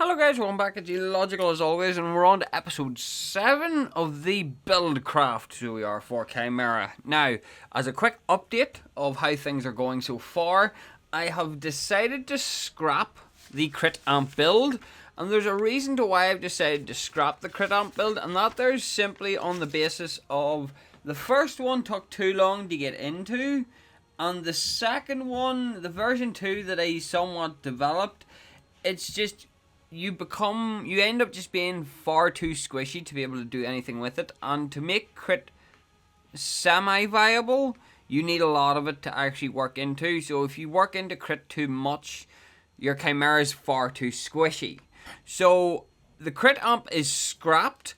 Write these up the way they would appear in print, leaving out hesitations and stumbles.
Hello guys, welcome back to Logical as always, and we're on to episode 7 of the build craft, so we are for Khaimera. Now, as a quick update of how things are going so far, I have decided to scrap the crit amp build, and there's a reason to why I've decided to scrap the crit amp build, and that there's simply on the basis of the first one took too long to get into, and the second one, the version 2 that I somewhat developed, it's just you end up just being far too squishy to be able to do anything with it, and to make crit semi-viable, you need a lot of it to actually work into. So if you work into crit too much, your Khaimera is far too squishy. So the crit amp is scrapped,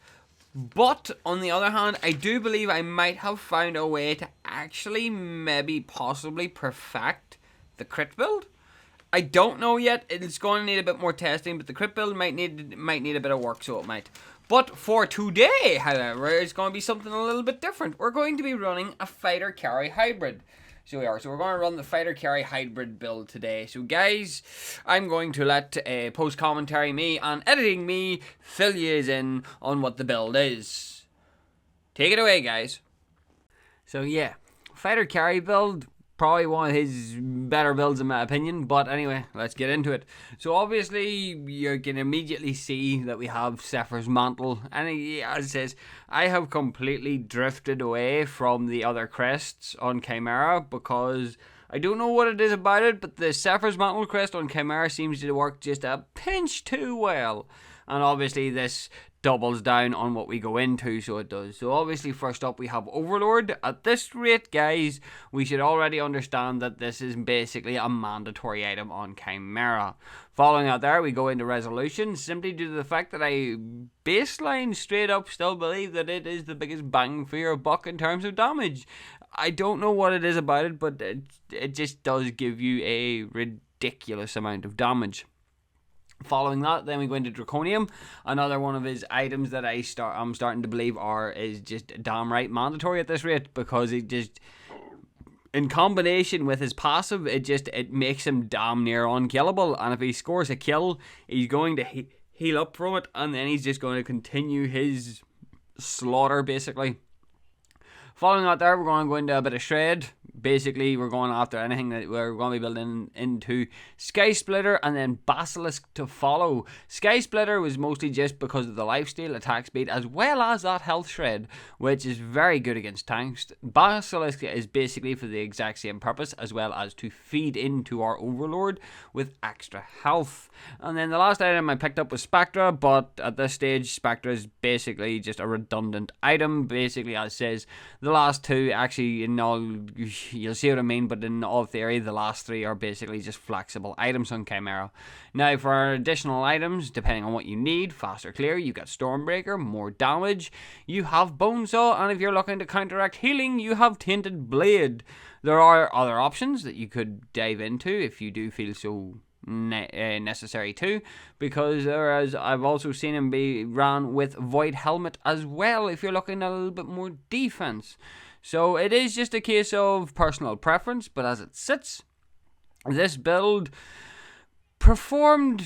but on the other hand, I do believe I might have found a way to actually maybe possibly perfect the crit build. I don't know yet. It's going to need a bit more testing, but the crit build might need a bit of work, so it might. But for today, however, it's going to be something a little bit different. We're going to be running a fighter carry hybrid. So we are. So we're going to run the fighter carry hybrid build today. So guys, I'm going to let post commentary me and editing me fill you in on what the build is. Take it away, guys. So yeah, fighter carry build. Probably one of his better builds in my opinion, but anyway, let's get into it. So obviously, you can immediately see that we have Saphir's Mantle, and as it says, I have completely drifted away from the other crests on Khaimera because I don't know what it is about it, but the Saphir's Mantle crest on Khaimera seems to work just a pinch too well. And obviously this doubles down on what we go into, so it does. So obviously first up we have Overlord. At this rate, guys, we should already understand that this is basically a mandatory item on Khaimera. Following out there, we go into Resolution, simply due to the fact that I baseline straight up still believe that it is the biggest bang for your buck in terms of damage. I don't know what it is about it, but it just does give you a ridiculous amount of damage. Following that, then we go into Draconum, another one of his items that I'm starting to believe is just damn right mandatory at this rate, because it just, in combination with his passive, it makes him damn near unkillable, and if he scores a kill, he's going to heal up from it, and then he's just going to continue his slaughter, basically. Following out there, we're going to go into a bit of Shred. Basically, we're going after anything that we're going to be building into Sky Splitter and then Basilisk to follow. Sky Splitter was mostly just because of the lifesteal, attack speed, as well as that health shred, which is very good against tanks. Basilisk is basically for the exact same purpose, as well as to feed into our Overlord with extra health. And then the last item I picked up was Spectra, but at this stage, Spectra is basically just a redundant item. Basically, as it says, the last two, actually, in all, you'll see what I mean, but in all theory, the last three are basically just flexible items on Khaimera. Now, for our additional items, depending on what you need, faster clear, you've got Stormbreaker, more damage, you have Bonesaw, and if you're looking to counteract healing, you have Tainted Blade. There are other options that you could dive into if you do feel so necessary too, because I've also seen him be ran with Void Helmet as well if you're looking at a little bit more defense. So it is just a case of personal preference, but as it sits, this build performed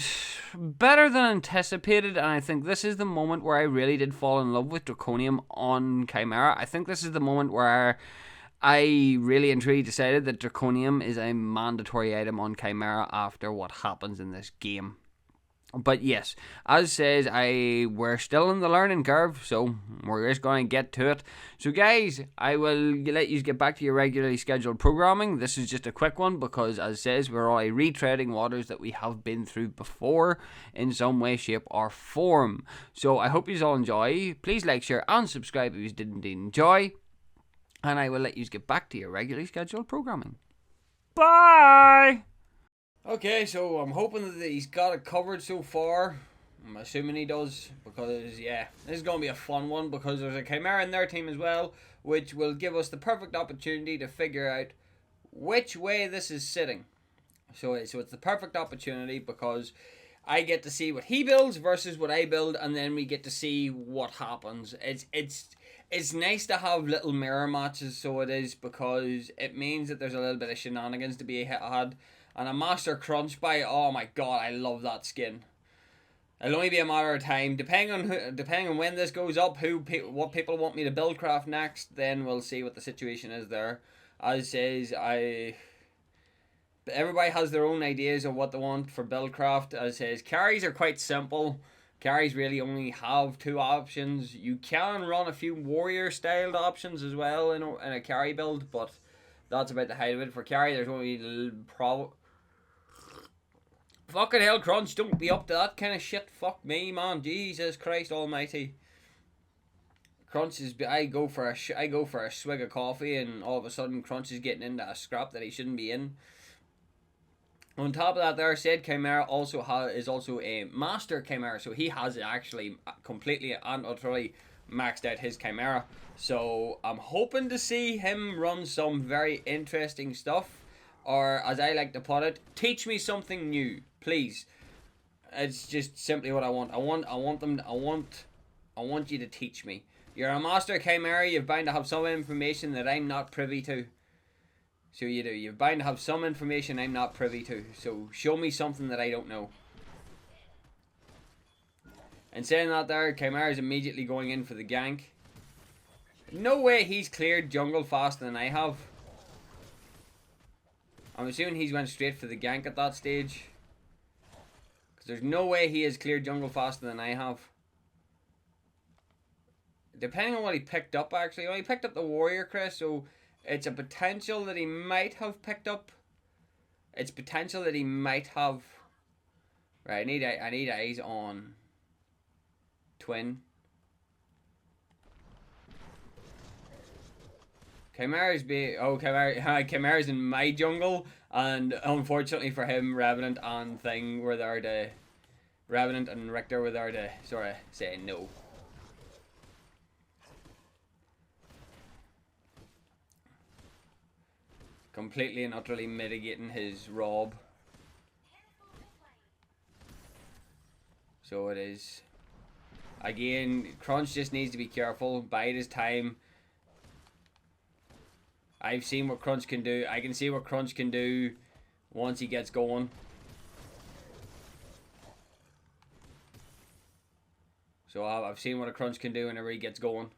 better than anticipated, and I think this is the moment where I really did fall in love with Draconum on Khaimera. I think this is the moment where I really and truly decided that Draconum is a mandatory item on Khaimera after what happens in this game. But yes, as says, we're still in the learning curve, so we're just going to get to it. So guys, I will let you get back to your regularly scheduled programming. This is just a quick one because, as says, we're already retreading waters that we have been through before in some way, shape or form. So I hope you all enjoy. Please like, share and subscribe if you didn't enjoy. And I will let you get back to your regularly scheduled programming. Bye! Okay, so I'm hoping that he's got it covered so far. I'm assuming he does, because, yeah, this is going to be a fun one, because there's a Khaimera in their team as well, which will give us the perfect opportunity to figure out which way this is sitting. So it's the perfect opportunity, because I get to see what he builds versus what I build, and then we get to see what happens. It's nice to have little mirror matches, so it is, because it means that there's a little bit of shenanigans to be had. And a Master Crunch by, oh my god, I love that skin. It'll only be a matter of time, depending on when this goes up, what people want me to build craft next. Then we'll see what the situation is there. As says, everybody has their own ideas of what they want for build craft. As says, carries are quite simple. Carries really only have two options. You can run a few warrior styled options as well in a carry build, but that's about the height of it. For carry, there's only fucking hell, Crunch, don't be up to that kind of shit. Fuck me, man. Jesus Christ almighty. Crunch is... I go for a swig of coffee and all of a sudden Crunch is getting into a scrap that he shouldn't be in. On top of that there, said Khaimera is also a master Khaimera, so he has actually completely and utterly maxed out his Khaimera. So I'm hoping to see him run some very interesting stuff. Or, as I like to put it, teach me something new, please. It's just simply what I want. I want you to teach me. You're a master Khaimera. You're bound to have some information that I'm not privy to. So you do. You're bound to have some information I'm not privy to. So show me something that I don't know. And saying that there, Khaimera is immediately going in for the gank. No way he's cleared jungle faster than I have. I'm assuming he's went straight for the gank at that stage. Because there's no way he has cleared jungle faster than I have. Depending on what he picked up, actually. Well, he picked up the warrior crest, so it's a potential that he might have picked up. It's potential that he might have. Right, I need eyes on Twin. Khaimera's in my jungle, and unfortunately for him, Revenant and Revenant and Richter were there to sort of say no. Completely and utterly mitigating his rob. So it is. Again, Crunch just needs to be careful, bide his time. I've seen what Crunch can do. I can see what Crunch can do once he gets going. So I've seen what a Crunch can do whenever he gets going.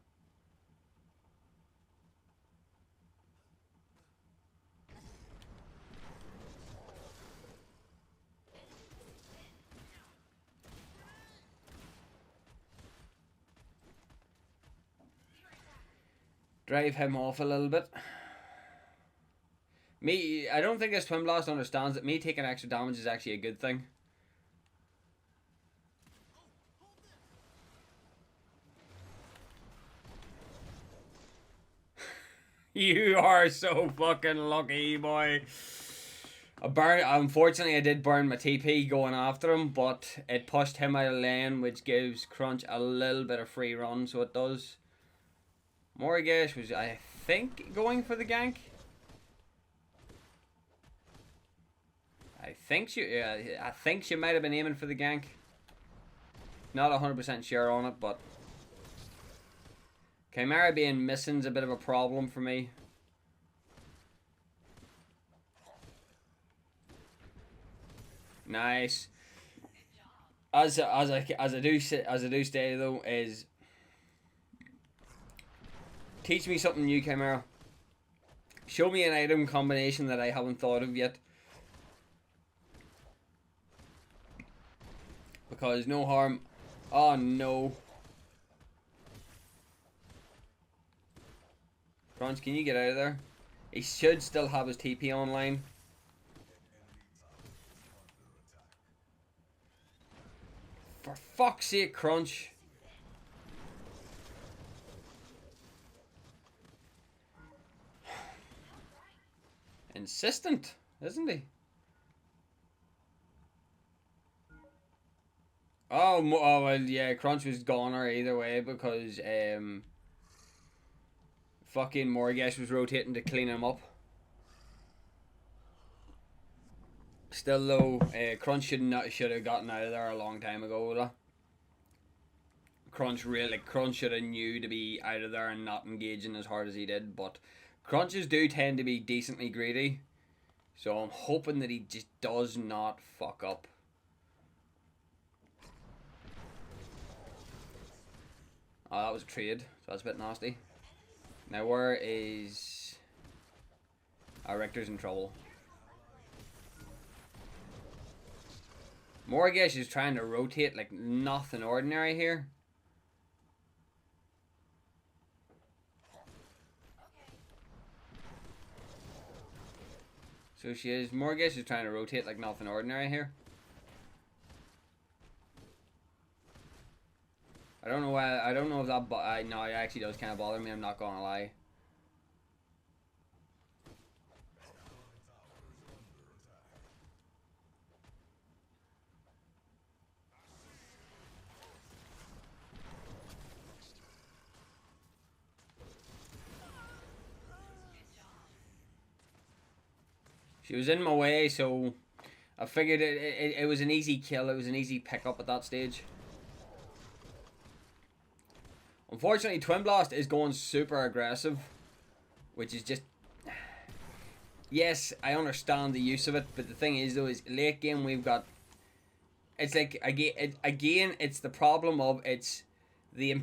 Drive him off a little bit. I don't think this Twin Blast understands that me taking extra damage is actually a good thing. You are so fucking lucky, boy. Unfortunately, I did burn my TP going after him, but it pushed him out of lane, which gives Crunch a little bit of free run, so it does. Morgash was, I think, going for the gank. I think she might have been aiming for the gank. Not 100% sure on it, but Khaimera being missing's a bit of a problem for me. Nice. As I do say though, is teach me something new, Khaimera. Show me an item combination that I haven't thought of yet. Because no harm. Oh no. Crunch, can you get out of there? He should still have his TP online. For fuck's sake, Crunch. Insistent, isn't he? Oh, well, yeah, Crunch was goner either way because fucking Morgash was rotating to clean him up. Still though, Crunch should have gotten out of there a long time ago. Though. Crunch should have knew to be out of there and not engaging as hard as he did. But Crunches do tend to be decently greedy, so I'm hoping that he just does not fuck up. Oh, that was a trade, so that's a bit nasty. Now where is... Richter's in trouble. Morgesh is trying to rotate like nothing ordinary here. So she is. Morgesh is trying to rotate like nothing ordinary here. I don't know why. I don't know if that. No, it actually does kind of bother me. I'm not gonna lie. She was in my way, so I figured it was an easy kill. It was an easy pickup at that stage. Unfortunately, Twin Blast is going super aggressive, which is just... Yes, I understand the use of it, but the thing is, though, is late game we've got... It's like, again, it's the problem of, it's the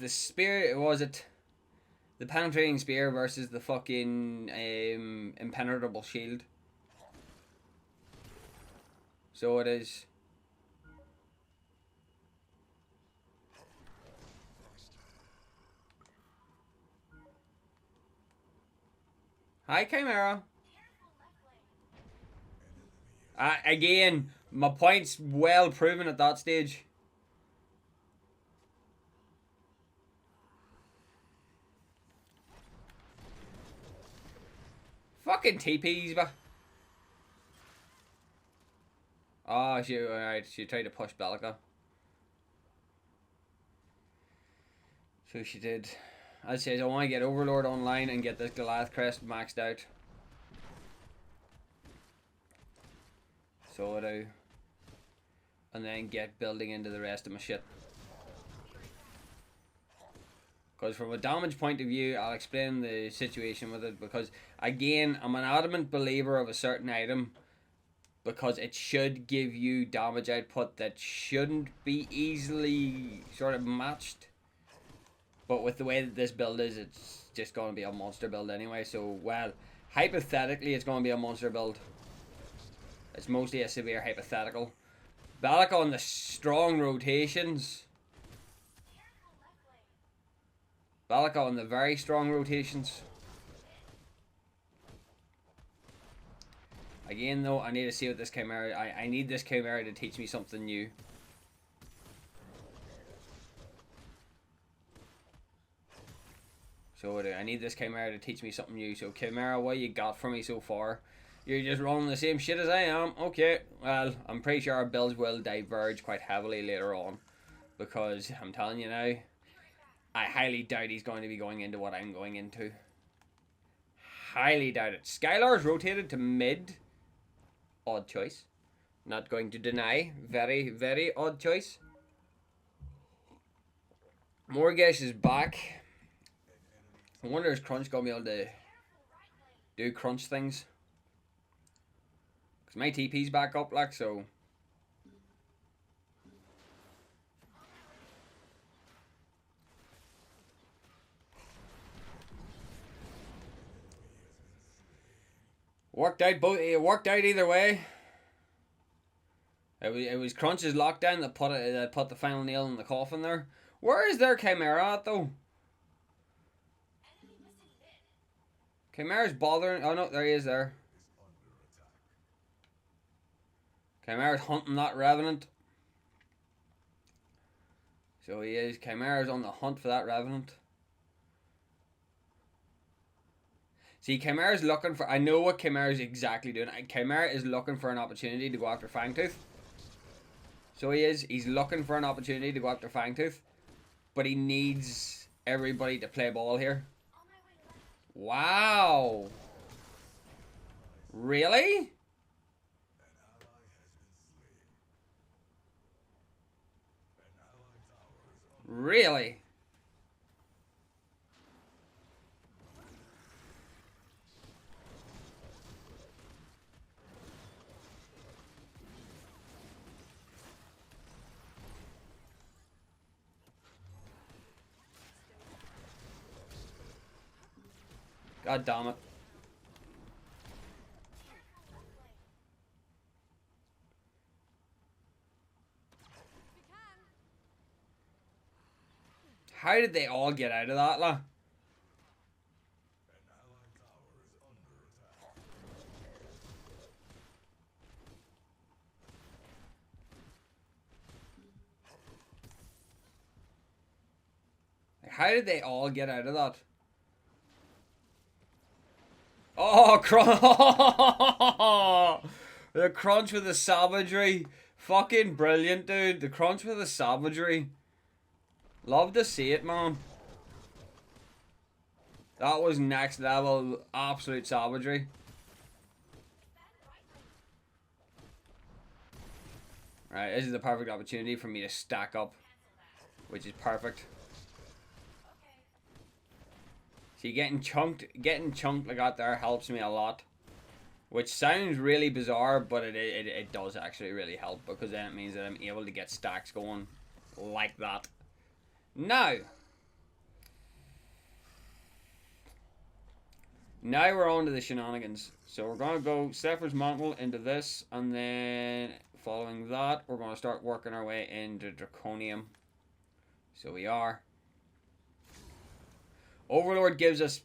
spear, was it? The penetrating spear versus the fucking impenetrable shield. So it is. Hi, Khaimera. Again, my point's well proven at that stage. Fucking TPs, but. Oh, alright, she tried to push Bellica. So she did. As I said, I want to get Overlord online and get this Goliath Crest maxed out. So I do. And then get building into the rest of my shit. Because from a damage point of view, I'll explain the situation with it. Because, again, I'm an adamant believer of a certain item. Because it should give you damage output that shouldn't be easily sort of matched. But with the way that this build is, it's just going to be a monster build anyway. So, well, hypothetically, it's going to be a monster build. It's mostly a severe hypothetical. Balak on the strong rotations. Balak on the very strong rotations. Again, though, I need to see what this Khaimera... I need this Khaimera to teach me something new. So I need this Khaimera to teach me something new. So Khaimera, what you got for me so far? You're just running the same shit as I am. Okay, well, I'm pretty sure our builds will diverge quite heavily later on. Because, I'm telling you now, I highly doubt he's going to be going into what I'm going into. Highly doubt it. Skylar's rotated to mid. Odd choice. Not going to deny. Very, very odd choice. Morgesh is back. I wonder is Crunch going to be able to do Crunch things. Because my TP's back up, like, so. It worked out either way. It was Crunch's lockdown that put the final nail in the coffin there. Where is their Khaimera at though? Khaimera's bothering. Oh no, there he is there. Khaimera's hunting that Revenant. So he is. Khaimera's on the hunt for that Revenant. See, Khaimera's looking for... I know what Khaimera's exactly doing. Khaimera is looking for an opportunity to go after Fangtooth. So he is. He's looking for an opportunity to go after Fangtooth. But he needs everybody to play ball here. Wow. Really? Really? God damn it. How did they all get out of that, lah? How did they all get out of that? Oh, the crunch with the savagery. Fucking brilliant, dude. The crunch with the savagery. Love to see it, man. That was next level absolute savagery. Right, this is the perfect opportunity for me to stack up, which is perfect. See, getting chunked like that there helps me a lot. Which sounds really bizarre, but it does actually really help, because then it means that I'm able to get stacks going like that. Now we're on to the shenanigans. So we're going to go Saphir's Mantle into this, and then following that, we're going to start working our way into Draconum. So we are. Overlord gives us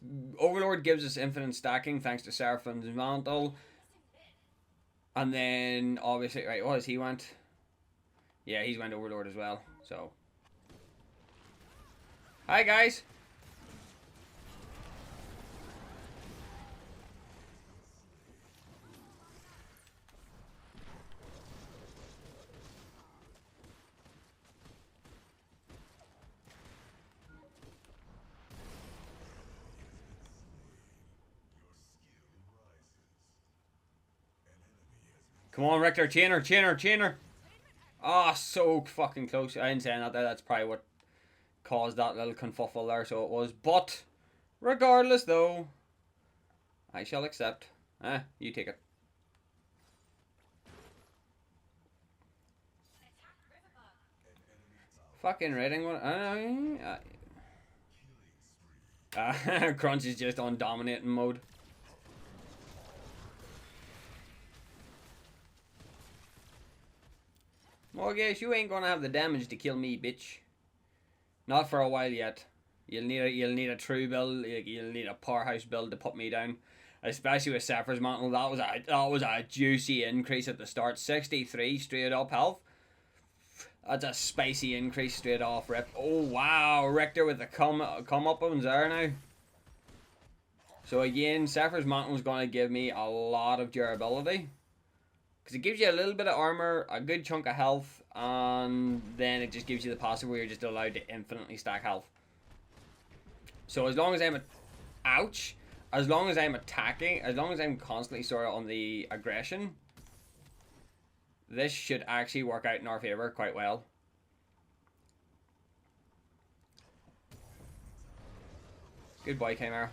infinite stacking thanks to Saphir's Mantle. And then obviously, right, what has he went? Yeah, he's went Overlord as well. So hi guys. Come on, Richter, chainer. Ah, oh, so fucking close. I didn't say that there. That's probably what caused that little confuffle there, so it was. But regardless, though, I shall accept. You take it. Fucking rating one. Crunch is just on dominating mode. Well, guess you ain't gonna have the damage to kill me, bitch. Not for a while yet. You'll need a true build. You'll need a powerhouse build to put me down, especially with Saphir's Mantle. That was a juicy increase at the start. 63 straight up health. That's a spicy increase straight off rip. Oh wow, Richter with the come up ones there now. So again, Saphir's Mantle is going to give me a lot of durability, because it gives you a little bit of armor, a good chunk of health, and then it just gives you the passive where you're just allowed to infinitely stack health. So as long as I'm as long as I'm attacking, as long as I'm constantly sort of on the aggression, this should actually work out in our favor quite well. Good boy, Khaimera.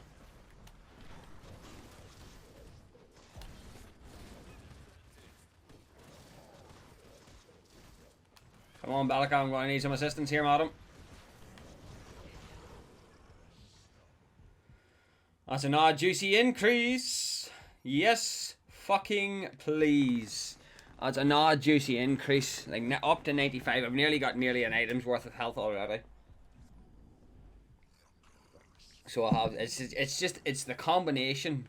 Come on, Balaka, I'm going to need some assistance here, madam. That's an odd juicy increase. Yes, fucking please. That's an odd juicy increase. Like up to 95. I've nearly got an item's worth of health already. So I have. It's the combination.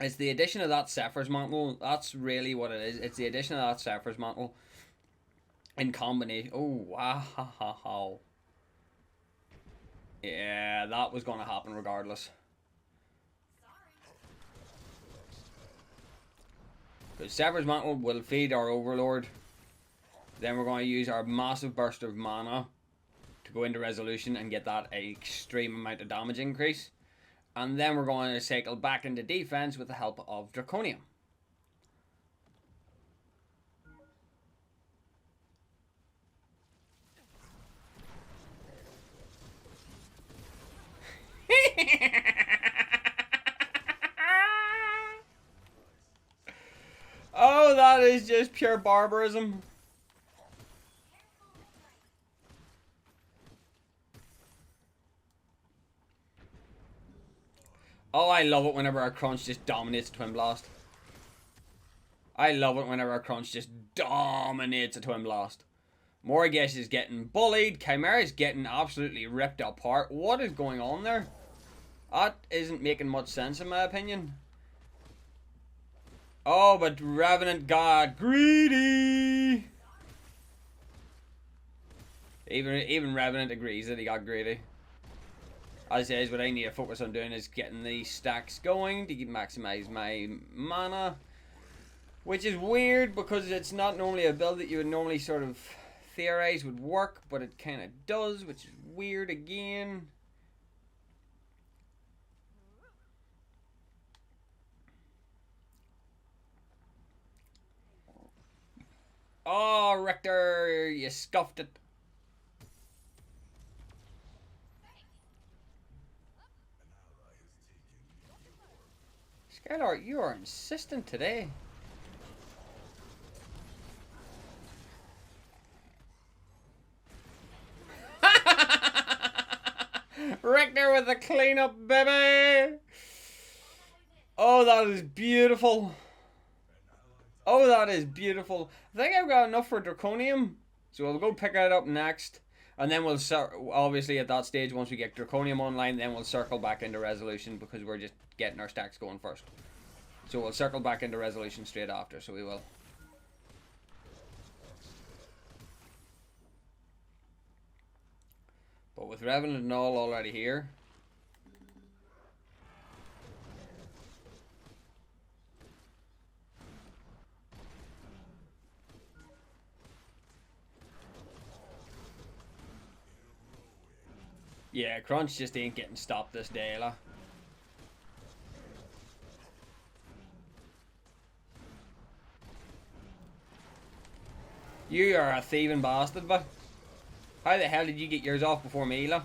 It's the addition of that Saphir's Mantle. That's really what it is. It's the addition of that Saphir's Mantle in combination. Oh wow. Yeah, that was gonna happen regardless. Because Saphir's Mantle will feed our Overlord. Then we're going to use our massive burst of mana to go into resolution and get that extreme amount of damage increase. And then we're going to cycle back into defense with the help of Draconum. Oh, that is just pure barbarism. Oh, I love it whenever our crunch just dominates a Twin Blast. I love it whenever our crunch just dominates a Twin Blast. Morgesh is getting bullied. Khaimera is getting absolutely ripped apart. What is going on there? That isn't making much sense in my opinion. Oh, but Revenant got greedy. Even Revenant agrees that he got greedy. As says, what I need to focus on doing is getting these stacks going to maximize my mana. Which is weird because it's not normally a build that you would normally sort of theorize would work, but it kind of does, which is weird again. Oh, Richter, you scuffed it. Skylar, you are insistent today. Richter with the cleanup, baby! Oh, that is beautiful. Oh, that is beautiful. I think I've got enough for Draconium. So we'll go pick it up next. And then we'll obviously at that stage, once we get Draconium online, then we'll circle back into Resolution because we're just getting our stacks going first. So we'll circle back into Resolution straight after, so we will. But with Revenant and all already here. Yeah, Crunch just ain't getting stopped this day, lah. You are a thieving bastard, but how the hell did you get yours off before me, lah?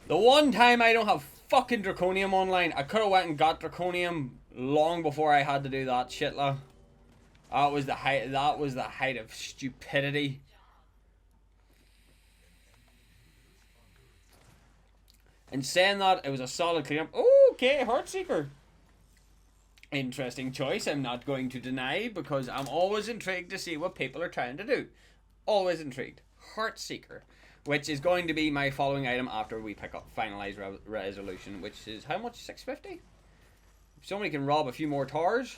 The one time I don't have fucking Draconium online, I could have went and got Draconium long before I had to do that shit, lah. That was the height of stupidity. And saying that, it was a solid cleanup. Okay, Heartseeker. Interesting choice, I'm not going to deny, because I'm always intrigued to see what people are trying to do. Always intrigued. Heartseeker. Which is going to be my following item after we pick up Finalize Resolution, which is how much? 650? If somebody can rob a few more towers.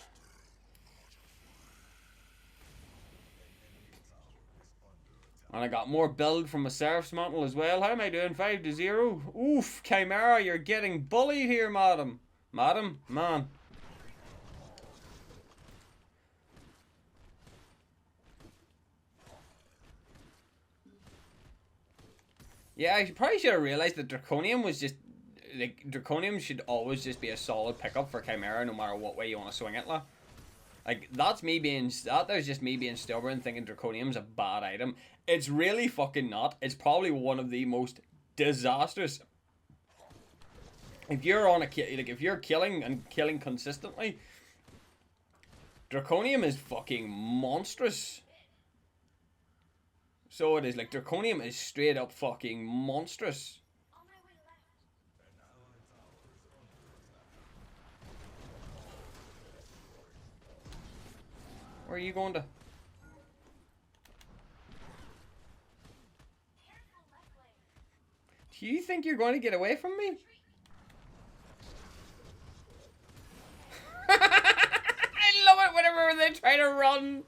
And I got more build from a Seraph's Mantle as well. How am I doing? 5-0. Oof, Khaimera, you're getting bullied here, madam. Madam? Man. Yeah, I probably should have realized that Draconium was just... Like, Draconium should always just be a solid pickup for Khaimera, no matter what way you want to swing it, lah. Like, that's me being... There's just me being stubborn, thinking Draconium's a bad item. It's really fucking not. It's probably one of the most disastrous... If you're on a... Like, if you're killing and killing consistently... Draconium is fucking monstrous. So it is, like, Draconium is straight up fucking monstrous. Where are you going to? Do you think you're going to get away from me? I love it whenever they try to run.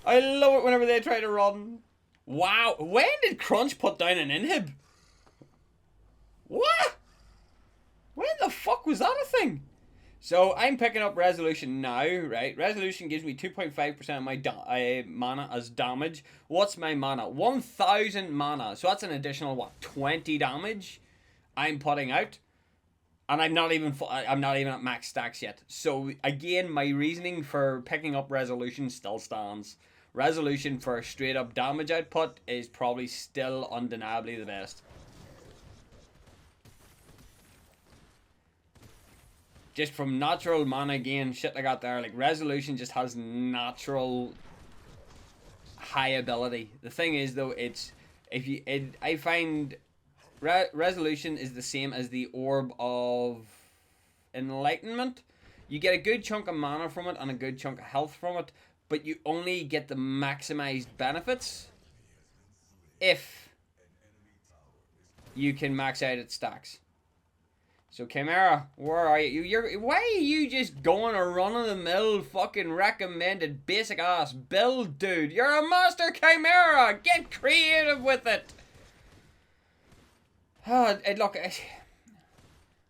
I love it whenever they try to run. Wow, when did Crunch put down an inhib? What? When the fuck was that a thing? So, I'm picking up Resolution now, right? Resolution gives me 2.5% of my mana as damage. What's my mana? 1,000 mana. So, that's an additional, what, 20 damage I'm putting out? And I'm not even at max stacks yet. So, again, my reasoning for picking up Resolution still stands. Resolution for straight up damage output is probably still undeniably the best. just from natural mana gain, shit like that there. Like, Resolution just has natural high ability. The thing is, though, it's... I find Resolution is the same as the Orb of Enlightenment. You get a good chunk of mana from it and a good chunk of health from it, but you only get the maximized benefits if you can max out its stacks. So Khaimera, where are you? Why are you just going a run-of-the-mill fucking recommended basic ass build, dude? You're a master Khaimera! Get creative with it! Look,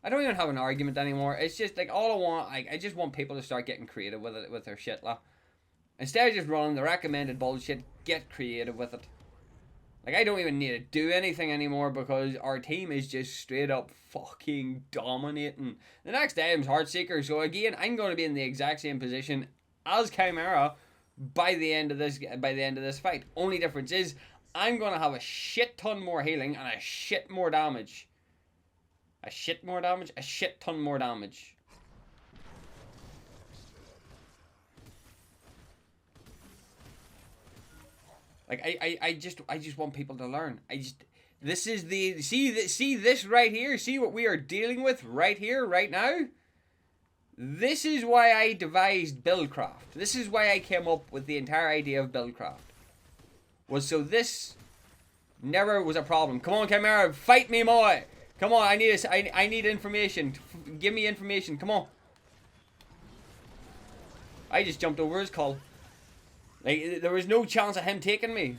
I don't even have an argument anymore. It's just like all I want. I just want people to start getting creative with it, with their shit, lah. Instead of just running the recommended bullshit, get creative with it. Like, I don't even need to do anything anymore because our team is just straight up fucking dominating. The next item's Heartseeker, so again, I'm going to be in the exact same position as Khaimera by the end of this fight. Only difference is I'm going to have a shit ton more healing and a shit more damage. A shit ton more damage. Like, I just want people to learn. This is the, see this right here? See what we are dealing with right here, right now? This is why I devised Buildcraft. This is why I came up with the entire idea of Buildcraft. Was so this never was a problem. Come on, Khaimera, fight me, boy! Come on, I need information. Give me information, come on. I just jumped over his call. Like, there was no chance of him taking me.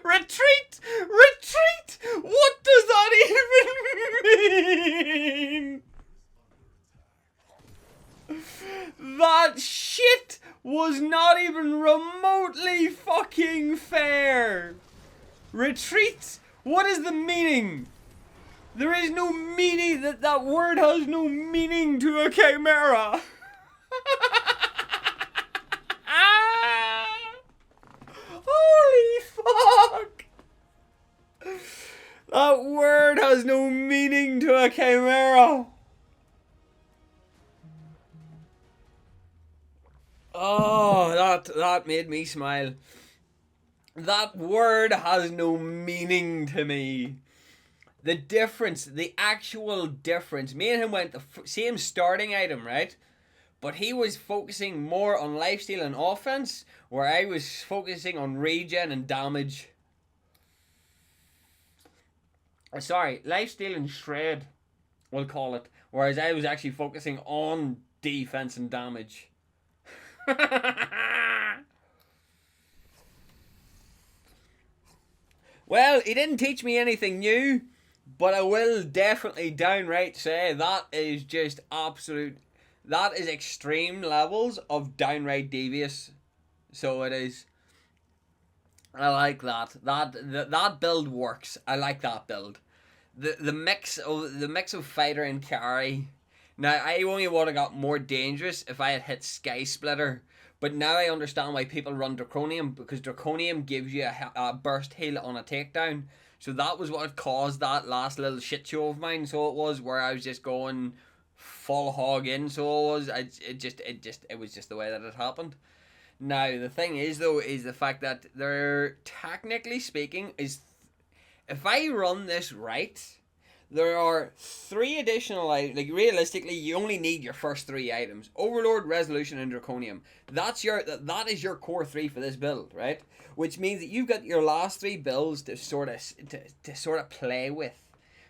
Retreat! What does that even mean? That shit was not even remotely fucking fair. Retreat? What is the meaning? There is no meaning. That word has no meaning to a Khaimera. Holy fuck! That word has no meaning to a Khaimera. Oh, that made me smile. That word has no meaning to me. The difference, the actual difference. Me and him went the same starting item, right? But he was focusing more on lifesteal and offense, where I was focusing on regen and damage. Sorry, lifesteal and shred, we'll call it. Whereas I was actually focusing on defense and damage. Well, he didn't teach me anything new, but I will definitely downright say that is just absolute... That is extreme levels of downright devious. So it is. I like that. That build works. I like that build. The mix of fighter and carry. Now I only would have got more dangerous if I had hit Sky Splitter. But now I understand why people run Draconum, because Draconum gives you a burst heal on a takedown. So that was what caused that last little shit show of mine. So it was where I was just going full hog in. So it was just the way that it happened. Now the thing is though is the fact that there, technically speaking, is if I run this right, there are 3 additional, like realistically you only need your first 3 items: Overlord, Resolution, and Draconum. That is your core 3 for this build, right? Which means that you've got your last 3 builds to sort of play with,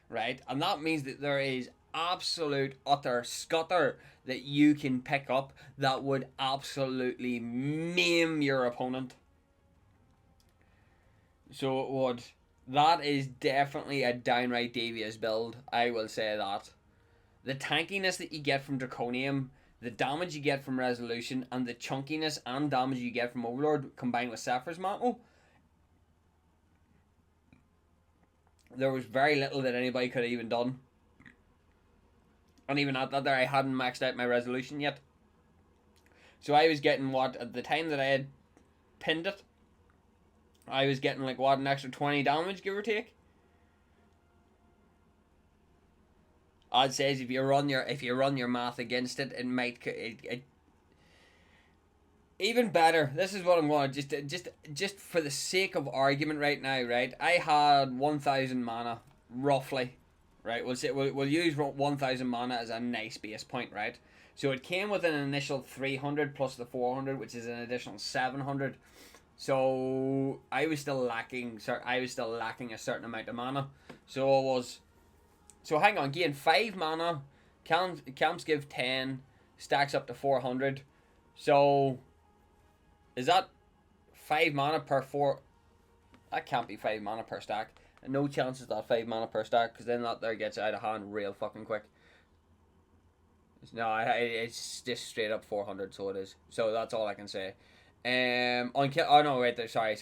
right? And that means that there is absolute utter scutter that you can pick up that would absolutely maim your opponent. So it would. That is definitely a downright devious build, I will say that. the tankiness that you get from Draconium, the damage you get from Resolution, and the chunkiness and damage you get from Overlord combined with Saphir's Mantle, there was very little that anybody could have even done. And even at that there, I hadn't maxed out my Resolution yet. So I was getting, what, at the time that I had pinned it, I was getting like, what, an extra 20 damage, give or take. I'd say if you run your math against it, it might even better. This is what I'm going to just for the sake of argument right now, right? I had 1,000 mana roughly, right? We'll use 1,000 mana as a nice base point, right? So it came with an initial 300 plus the 400, which is an additional 700. So I was still lacking a certain amount of mana. So hang on, gain 5 mana, camps give 10, stacks up to 400. So is that 5 mana per 4? That can't be 5 mana per stack. And no chances that 5 mana per stack, because then that there gets out of hand real fucking quick. No, it's just straight up 400, so it is. So that's all I can say. Oh no, wait there. Sorry.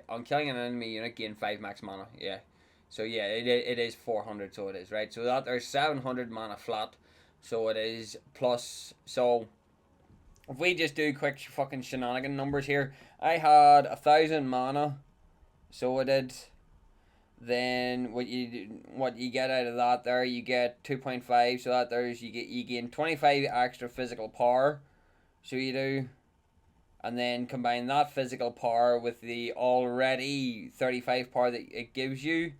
On killing an enemy unit, gain 5 max mana. Yeah. So yeah, it is 400, so it is, right? So that there's 700 mana flat, so it is plus. So if we just do quick fucking shenanigan numbers here, I had 1,000 mana, so it did. Then what you get out of that there, you get 2.5, so that there's you gain 25 extra physical power, so you do. And then combine that physical power with the already 35 power that it gives you,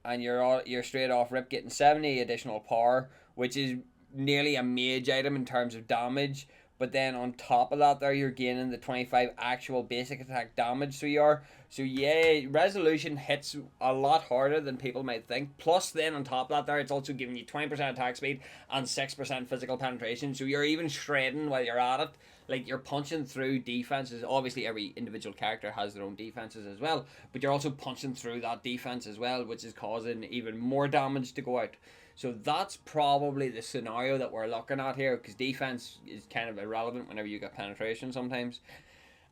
and you're straight off rip getting 70 additional power, which is nearly a mage item in terms of damage. But then on top of that there, you're gaining the 25 actual basic attack damage. So yeah, Resolution hits a lot harder than people might think. Plus then on top of that there, it's also giving you 20% attack speed and 6% physical penetration. So you're even shredding while you're at it. Like, you're punching through defenses. Obviously every individual character has their own defenses as well, but you're also punching through that defense as well, which is causing even more damage to go out. So that's probably the scenario that we're looking at here, because defense is kind of irrelevant whenever you get penetration sometimes.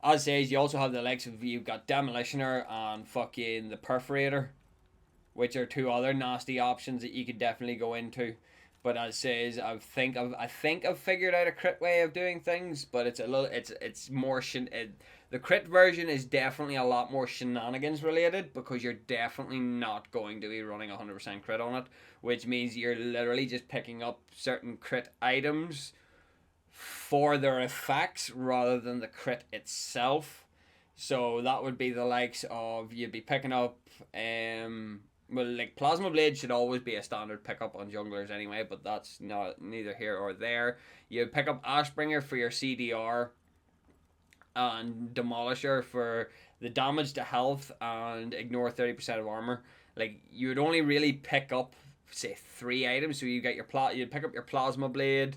As says, you also have the likes of, you've got Demolitioner and fucking the Perforator, which are two other nasty options that you could definitely go into. But as says, I think I've figured out a crit way of doing things, but it's more the crit version is definitely a lot more shenanigans related, because you're definitely not going to be running 100% crit on it, which means you're literally just picking up certain crit items for their effects rather than the crit itself. So that would be the likes of, you'd be picking up well, like, Plasma Blade should always be a standard pickup on junglers anyway, but that's neither here or there. You pick up Ashbringer for your CDR, and Demolisher for the damage to health and ignore 30% of armor. Like, you would only really pick up, say, 3 items. So you get you'd pick up your Plasma Blade,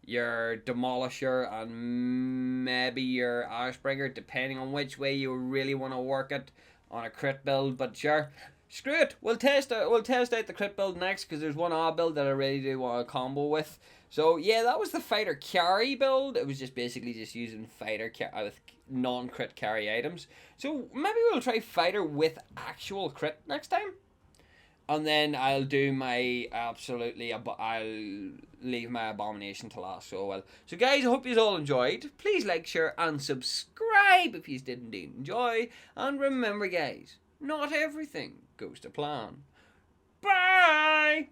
your Demolisher, and maybe your Ashbringer, depending on which way you really want to work it on a crit build. But sure, screw it. We'll test out the crit build next, because there's one R build that I really do want to combo with. So yeah, that was the fighter carry build. It was just basically just using fighter with non-crit carry items. So maybe we'll try fighter with actual crit next time. And then I'll do my I'll leave my abomination to last. So guys, I hope you all enjoyed. Please like, share, and subscribe if you did indeed enjoy. And remember, guys, not everything goes to plan. Bye!